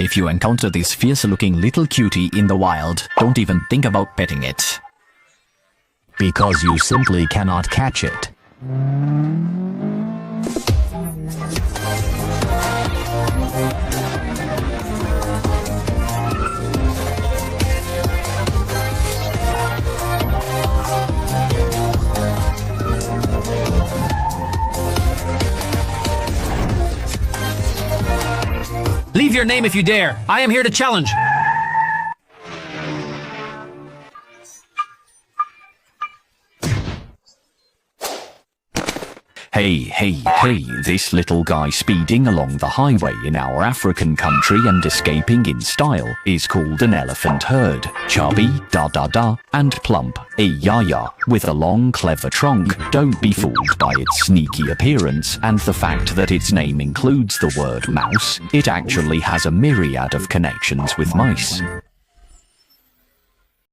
If you encounter this fierce-looking little cutie in the wild, don't even think about petting it. Because you simply cannot catch it. Leave your name if you dare. I am here to challenge. Hey, this little guy speeding along the highway in our African country and escaping in style is called an elephant herd. Chubby, da-da-da, and plump, a yaya, with a long clever trunk. Don't be fooled by its sneaky appearance and the fact that its name includes the word mouse. It actually has a myriad of connections with mice.